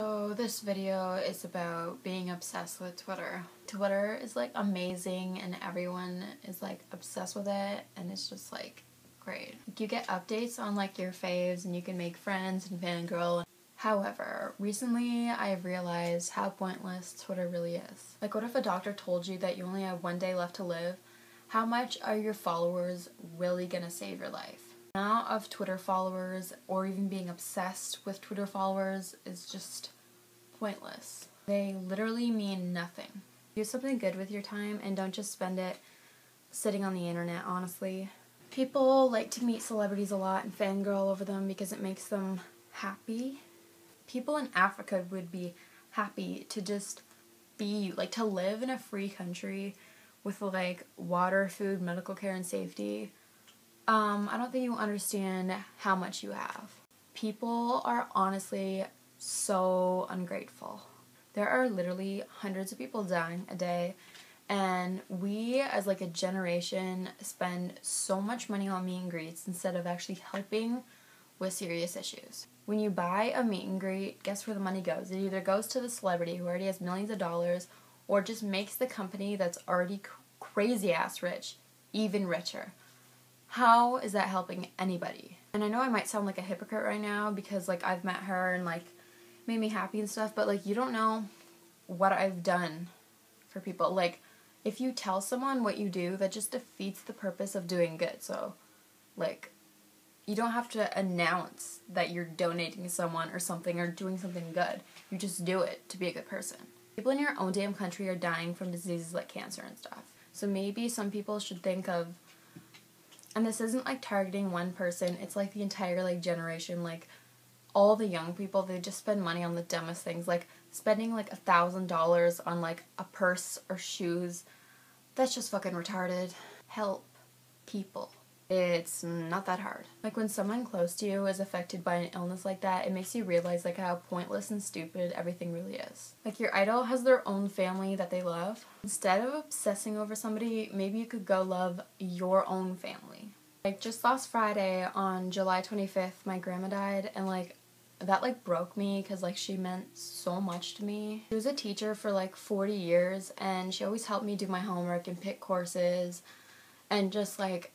So this video is about being obsessed with Twitter. Twitter is like amazing and everyone is like obsessed with it and it's just like great. You get updates on like your faves and you can make friends and fangirl. However, recently I've realized how pointless Twitter really is. Like, what if a doctor told you that you only have 1 day left to live? How much are your followers really gonna save your life? The amount of Twitter followers or even being obsessed with Twitter followers is just pointless. They literally mean nothing. Do something good with your time and don't just spend it sitting on the internet, honestly. People like to meet celebrities a lot and fangirl over them because it makes them happy. People in Africa would be happy to just be, like, to live in a free country with, like, water, food, medical care, and safety. I don't think you understand how much you have. People are honestly so ungrateful. There are literally hundreds of people dying a day, and we as like a generation spend so much money on meet and greets instead of actually helping with serious issues. When you buy a meet and greet, guess where the money goes? It either goes to the celebrity who already has millions of dollars or just makes the company that's already crazy ass rich even richer. How is that helping anybody? And I know I might sound like a hypocrite right now because, like, I've met her and, like, made me happy and stuff, but, like, you don't know what I've done for people. Like, if you tell someone what you do, that just defeats the purpose of doing good. So, like, you don't have to announce that you're donating to someone or something or doing something good. You just do it to be a good person. People in your own damn country are dying from diseases like cancer and stuff. So maybe some people should think of, and this isn't like targeting one person, it's like the entire like generation, like all the young people, they just spend money on the dumbest things, like spending like $1,000 on like a purse or shoes. That's just fucking retarded. Help people. It's not that hard. Like, when someone close to you is affected by an illness like that, it makes you realize like how pointless and stupid everything really is. Like, your idol has their own family that they love. Instead of obsessing over somebody, maybe you could go love your own family. Like, just last Friday on July 25th, my grandma died, and like that like broke me because like she meant so much to me. She was a teacher for like 40 years and she always helped me do my homework and pick courses and just like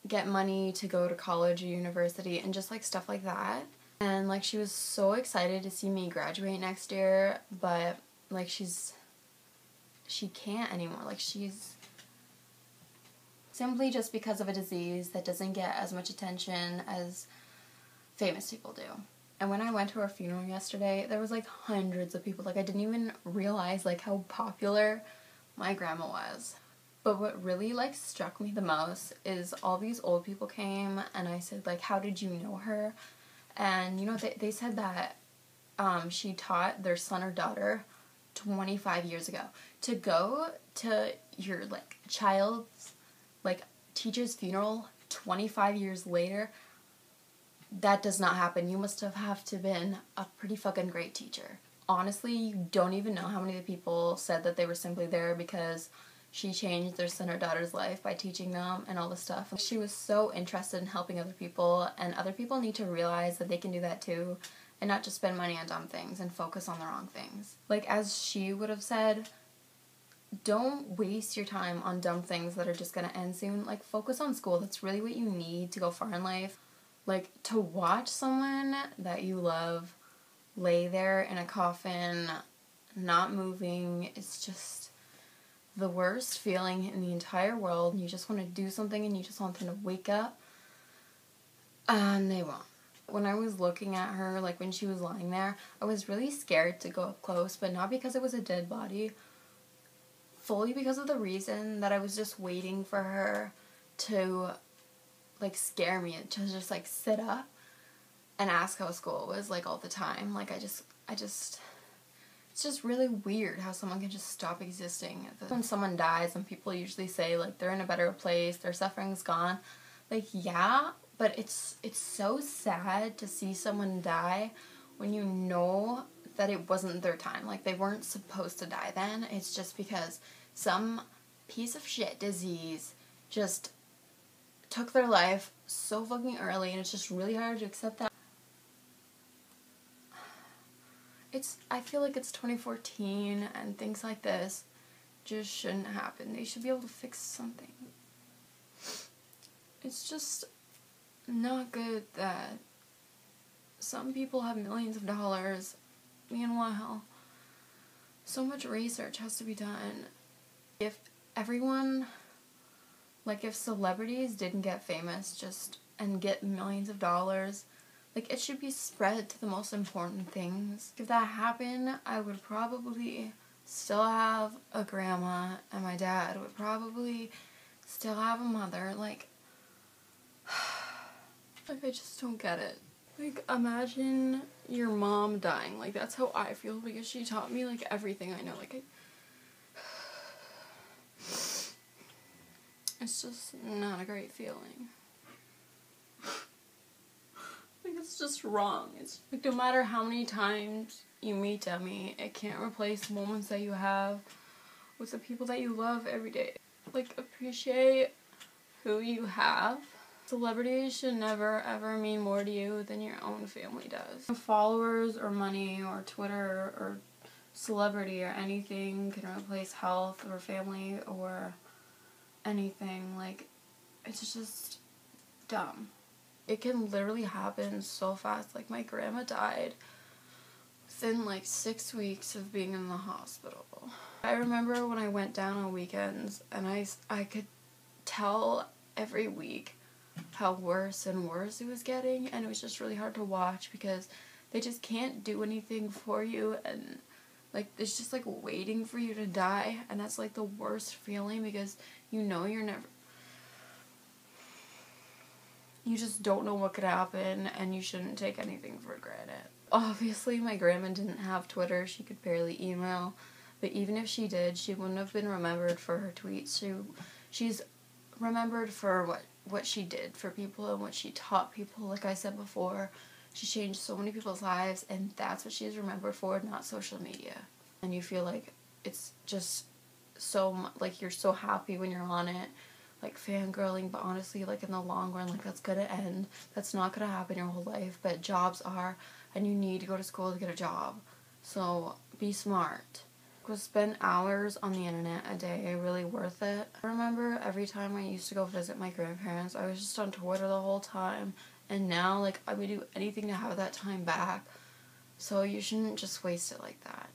get money to go to college or university and just like stuff like that. And like she was so excited to see me graduate next year, but like she can't anymore. Like, she's simply just because of a disease that doesn't get as much attention as famous people do. And when I went to her funeral yesterday, there was like hundreds of people. Like, I didn't even realize like how popular my grandma was. But what really like struck me the most is all these old people came and I said like, how did you know her? And you know, they said that she taught their son or daughter 25 years ago. To go to your like child's like teacher's funeral 25 years later, that does not happen. You must have to been a pretty fucking great teacher. Honestly, you don't even know how many people said that they were simply there because she changed their son or daughter's life by teaching them and all this stuff. She was so interested in helping other people, and other people need to realize that they can do that too and not just spend money on dumb things and focus on the wrong things. Like, as she would have said, don't waste your time on dumb things that are just gonna end soon. Like, focus on school. That's really what you need to go far in life. Like, to watch someone that you love lay there in a coffin, not moving, it's just the worst feeling in the entire world. You just want to do something and you just want them to wake up, and they won't. When I was looking at her, like when she was lying there, I was really scared to go up close, but not because it was a dead body, fully because of the reason that I was just waiting for her to like scare me and to just like sit up and ask how school was like all the time. Like, I just it's just really weird how someone can just stop existing. When someone dies, and people usually say like they're in a better place, their suffering's gone. Like, yeah, but it's so sad to see someone die when you know that it wasn't their time. Like, they weren't supposed to die then. It's just because some piece of shit disease just took their life so fucking early, and it's just really hard to accept that. I feel like it's 2014 and things like this just shouldn't happen. They should be able to fix something. It's just not good that some people have millions of dollars. Meanwhile, so much research has to be done. If everyone, like if celebrities didn't get famous and get millions of dollars, like it should be spread to the most important things. If that happened, I would probably still have a grandma, and my dad would probably still have a mother. Like I just don't get it. Like, imagine your mom dying. Like, that's how I feel, because she taught me, like, everything I know. Like, it's just not a great feeling. Like, it's just wrong. It's, like, no matter how many times you meet Demi, it can't replace moments that you have with the people that you love every day. Like, appreciate who you have. Celebrities should never ever mean more to you than your own family does. Followers or money or Twitter or celebrity or anything can replace health or family or anything. Like, it's just dumb. It can literally happen so fast. Like, my grandma died within like 6 weeks of being in the hospital. I remember when I went down on weekends, and I could tell every week how worse and worse it was getting, and it was just really hard to watch because they just can't do anything for you, and like it's just like waiting for you to die, and that's like the worst feeling because you know you just don't know what could happen, and you shouldn't take anything for granted. Obviously my grandma didn't have Twitter, she could barely email, but even if she did, she wouldn't have been remembered for her tweets. She's remembered for what she did for people and what she taught people. Like I said before, she changed so many people's lives, and that's what she's remembered for, not social media. And you feel like it's just so, like, you're so happy when you're on it, like fangirling, but honestly, like in the long run, like that's gonna end. That's not gonna happen your whole life, but jobs are, and you need to go to school to get a job. So be smart. Would spend hours on the internet a day, really worth it. I remember every time I used to go visit my grandparents, I was just on Twitter the whole time, and now like I would do anything to have that time back. So you shouldn't just waste it like that.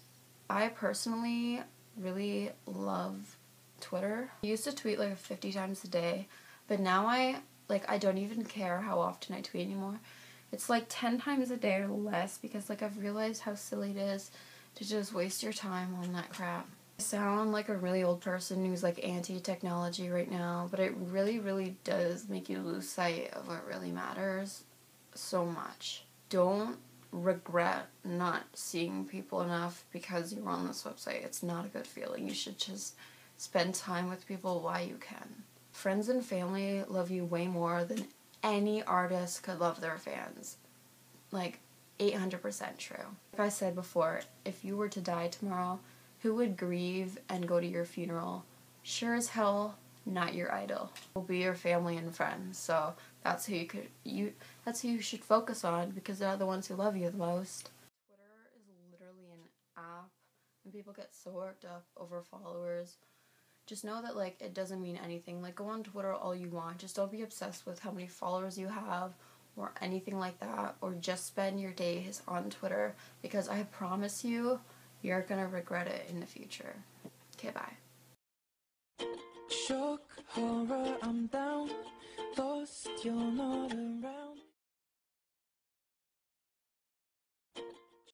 I personally really love Twitter. I used to tweet like 50 times a day, but now I don't even care how often I tweet anymore. It's like 10 times a day or less, because like I've realized how silly it is to just waste your time on that crap. I sound like a really old person who's like anti-technology right now, but it really, really does make you lose sight of what really matters so much. Don't regret not seeing people enough because you're on this website. It's not a good feeling. You should just spend time with people while you can. Friends and family love you way more than any artist could love their fans. Like, 800% true. Like I said before, if you were to die tomorrow, who would grieve and go to your funeral? Sure as hell, not your idol. It will be your family and friends. So that's who that's who you should focus on, because they're the ones who love you the most. Twitter is literally an app, and people get so worked up over followers. Just know that like it doesn't mean anything. Like, go on Twitter all you want. Just don't be obsessed with how many followers you have or anything like that, or just spend your days on Twitter, because I promise you, you're gonna regret it in the future. Okay, bye. Shock, horror, I'm down, lost, you're not around.